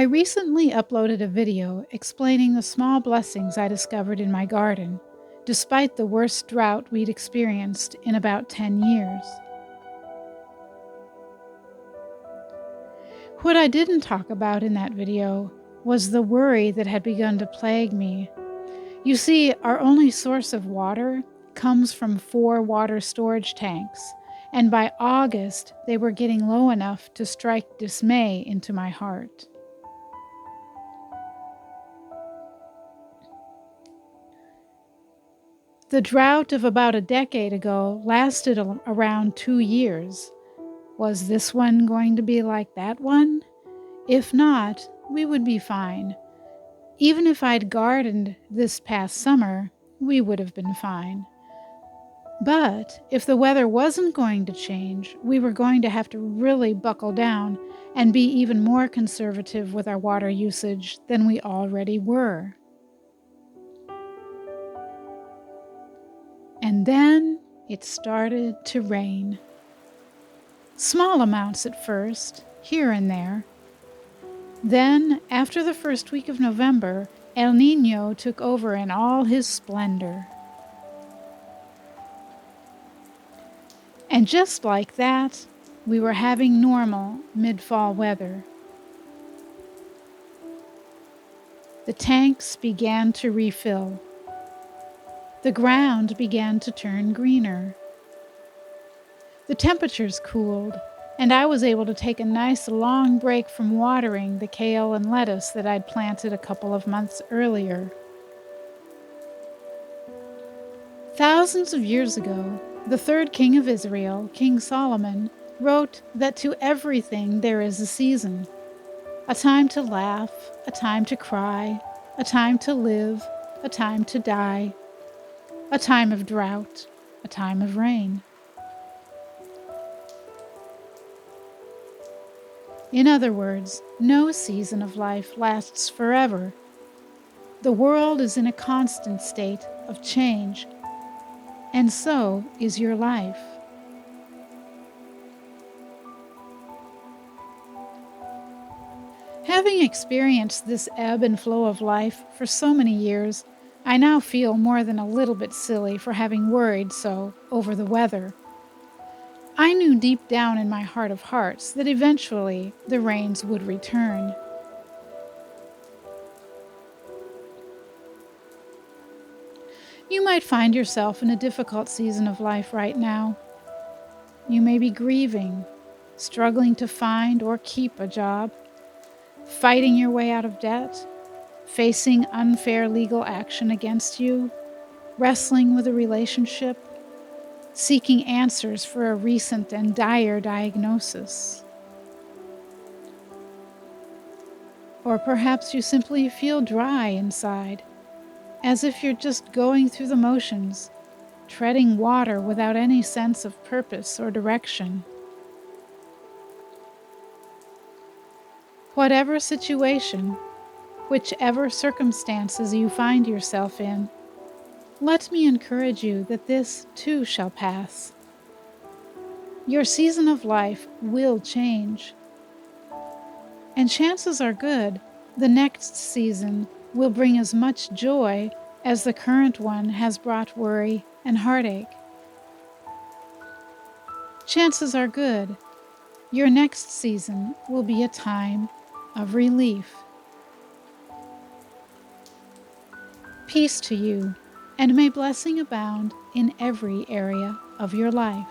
I recently uploaded a video explaining the small blessings I discovered in my garden, despite the worst drought we'd experienced in about 10 years. What I didn't talk about in that video was the worry that had begun to plague me. You see, our only source of water comes from 4 water storage tanks, and by August they were getting low enough to strike dismay into my heart. The drought of about a decade ago lasted around 2 years. Was this one going to be like that one? If not, we would be fine. Even if I'd gardened this past summer, we would have been fine. But if the weather wasn't going to change, we were going to have to really buckle down and be even more conservative with our water usage than we already were. And then it started to rain. Small amounts at first, here and there. Then, after the first week of November, El Niño took over in all his splendor. And just like that, we were having normal mid-fall weather. The tanks began to refill. The ground began to turn greener. The temperatures cooled, and I was able to take a nice long break from watering the kale and lettuce that I'd planted a couple of months earlier. Thousands of years ago, the third king of Israel, King Solomon, wrote that to everything there is a season. A time to laugh, a time to cry, a time to live, a time to die, a time of drought, a time of rain. In other words, no season of life lasts forever. The world is in a constant state of change, and so is your life. Having experienced this ebb and flow of life for so many years, I now feel more than a little bit silly for having worried so over the weather. I knew deep down in my heart of hearts that eventually the rains would return. You might find yourself in a difficult season of life right now. You may be grieving, struggling to find or keep a job, fighting your way out of debt, facing unfair legal action against you, wrestling with a relationship, seeking answers for a recent and dire diagnosis. Or perhaps you simply feel dry inside, as if you're just going through the motions, treading water without any sense of purpose or direction. Whatever situation, whichever circumstances you find yourself in, let me encourage you that this too shall pass. Your season of life will change, and chances are good the next season will bring as much joy as the current one has brought worry and heartache. Chances are good your next season will be a time of relief. Peace to you, and may blessing abound in every area of your life.